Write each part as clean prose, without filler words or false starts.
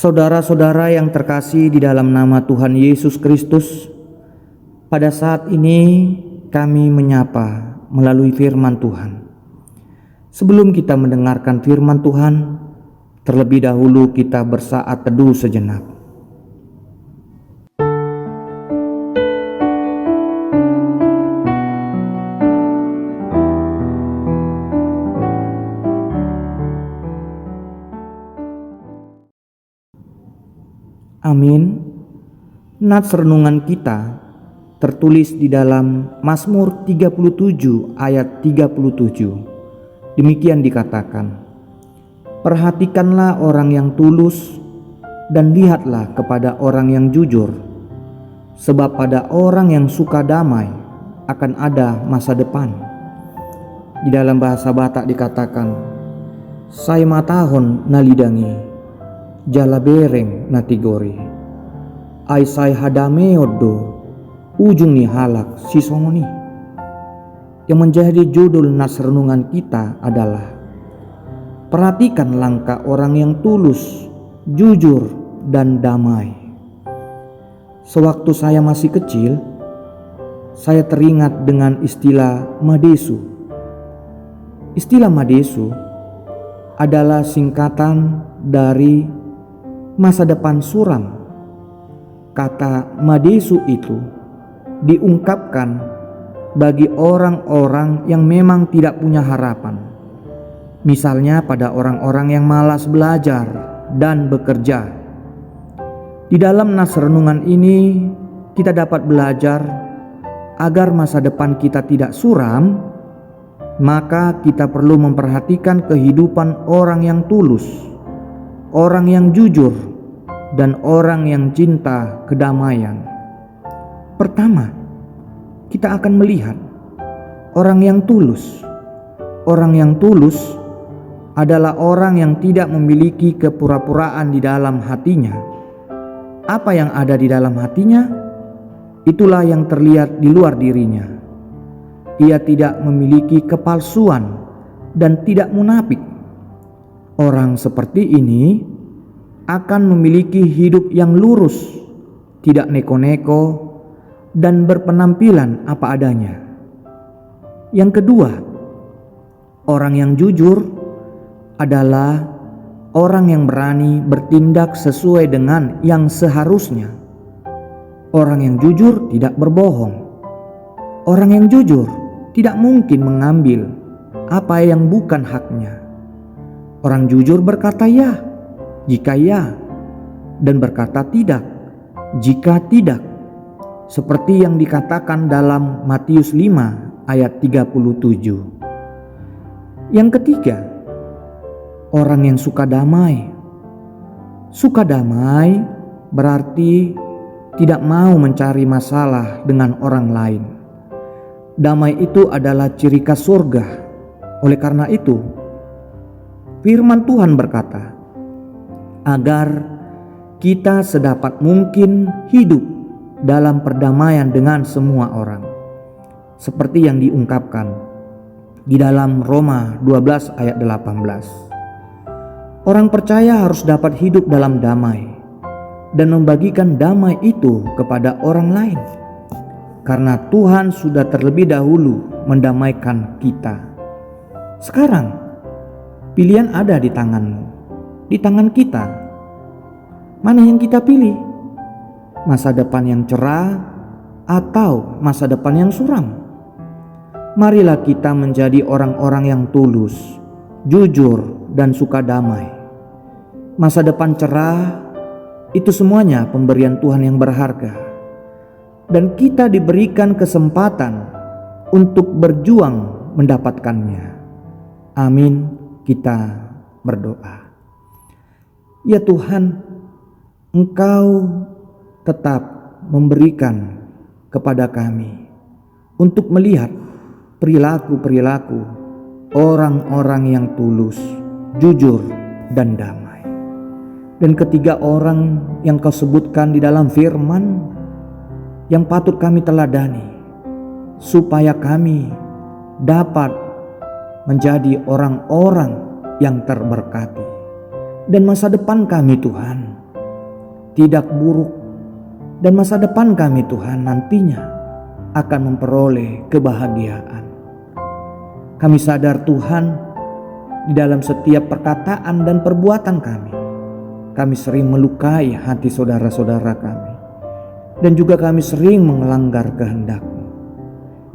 Saudara-saudara yang terkasih di dalam nama Tuhan Yesus Kristus, pada saat ini kami menyapa melalui firman Tuhan. Sebelum kita mendengarkan firman Tuhan, terlebih dahulu kita bersaat teduh sejenak. Amin. Nats renungan kita tertulis di dalam Mazmur 37 ayat 37. Demikian dikatakan, "Perhatikanlah orang yang tulus dan lihatlah kepada orang yang jujur, sebab pada orang yang suka damai akan ada masa depan." Di dalam bahasa Batak dikatakan, "Sai matahon nalidangi, jala bereng natigori, ai sai hadame odo, ujung ni halak sisongoni." Yang menjadi judul nas renungan kita adalah perhatikan langkah orang yang tulus, jujur, dan damai. Sewaktu saya masih kecil, saya teringat dengan istilah madesu. Istilah madesu adalah singkatan dari masa depan suram. Kata madesu itu diungkapkan bagi orang-orang yang memang tidak punya harapan. Misalnya pada orang-orang yang malas belajar dan bekerja. Di dalam nas renungan ini kita dapat belajar agar masa depan kita tidak suram, maka kita perlu memperhatikan kehidupan orang yang tulus, orang yang jujur, dan orang yang cinta kedamaian. Pertama, kita akan melihat orang yang tulus. Orang yang tulus adalah orang yang tidak memiliki kepura-puraan di dalam hatinya. Apa yang ada di dalam hatinya, itulah yang terlihat di luar dirinya. Ia tidak memiliki kepalsuan dan tidak munafik. Orang seperti ini akan memiliki hidup yang lurus, tidak neko-neko, dan berpenampilan apa adanya. Yang kedua, orang yang jujur adalah orang yang berani bertindak sesuai dengan yang seharusnya. Orang yang jujur tidak berbohong. Orang yang jujur tidak mungkin mengambil apa yang bukan haknya. Orang jujur berkata ya jika ya, dan berkata tidak jika tidak, seperti yang dikatakan dalam Matius 5 ayat 37. Yang ketiga, orang yang suka damai. Suka damai berarti tidak mau mencari masalah dengan orang lain. Damai itu adalah ciri khas surga. Oleh karena itu, firman Tuhan berkata, agar kita sedapat mungkin hidup dalam perdamaian dengan semua orang, seperti yang diungkapkan di dalam Roma 12 ayat 18. Orang percaya harus dapat hidup dalam damai dan membagikan damai itu kepada orang lain, karena Tuhan sudah terlebih dahulu mendamaikan kita. Sekarang pilihan ada di tanganmu, di tangan kita. Mana yang kita pilih? Masa depan yang cerah atau masa depan yang suram? Marilah kita menjadi orang-orang yang tulus, jujur, dan suka damai. Masa depan cerah itu semuanya pemberian Tuhan yang berharga, dan kita diberikan kesempatan untuk berjuang mendapatkannya. Amin. Kita berdoa. Ya Tuhan, Engkau tetap memberikan kepada kami untuk melihat perilaku-perilaku orang-orang yang tulus, jujur, dan damai. Dan ketiga orang yang Kau sebutkan di dalam firman yang patut kami teladani, supaya kami dapat menjadi orang-orang yang terberkati. Dan masa depan kami Tuhan tidak buruk, dan masa depan kami Tuhan nantinya akan memperoleh kebahagiaan. Kami sadar Tuhan, di dalam setiap perkataan dan perbuatan kami sering melukai hati saudara-saudara kami, dan juga kami sering melanggar kehendak-Mu.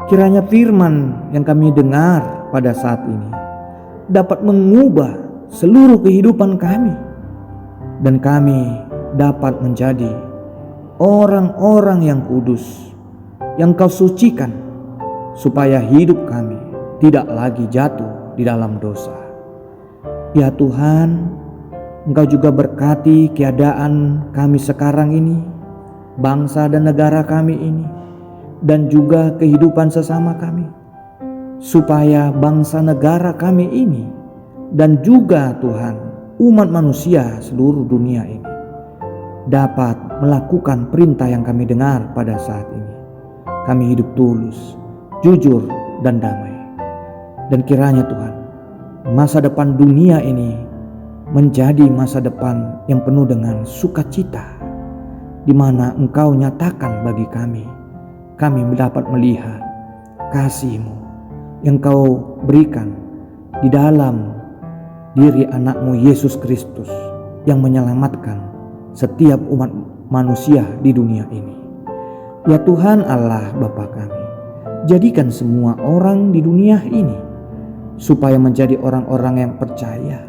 Kiranya firman yang kami dengar pada saat ini dapat mengubah seluruh kehidupan kami, dan kami dapat menjadi orang-orang yang kudus, yang Kau sucikan, supaya hidup kami tidak lagi jatuh di dalam dosa. Ya Tuhan, Engkau juga berkati keadaan kami sekarang ini, bangsa dan negara kami ini, dan juga kehidupan sesama kami, supaya bangsa negara kami ini dan juga Tuhan umat manusia seluruh dunia ini dapat melakukan perintah yang kami dengar pada saat ini. Kami hidup tulus, jujur, dan damai. Dan kiranya Tuhan, masa depan dunia ini menjadi masa depan yang penuh dengan sukacita, di mana Engkau nyatakan bagi kami dapat melihat kasih-Mu yang Kau berikan di dalam diri anak-Mu Yesus Kristus yang menyelamatkan setiap umat manusia di dunia ini. Ya Tuhan Allah Bapa kami, jadikan semua orang di dunia ini supaya menjadi orang-orang yang percaya,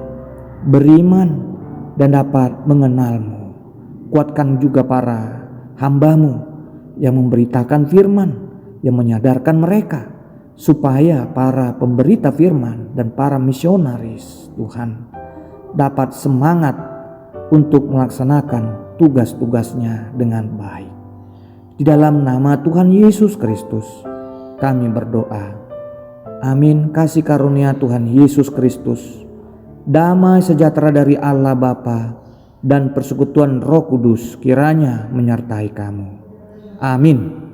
beriman, dan dapat mengenal-Mu. Kuatkan juga para hamba-Mu yang memberitakan firman, yang menyadarkan mereka, supaya para pemberita firman dan para misionaris Tuhan dapat semangat untuk melaksanakan tugas-tugasnya dengan baik. Di dalam nama Tuhan Yesus Kristus kami berdoa. Amin. Kasih karunia Tuhan Yesus Kristus, damai sejahtera dari Allah Bapa, dan persekutuan Roh Kudus kiranya menyertai kamu. Amin.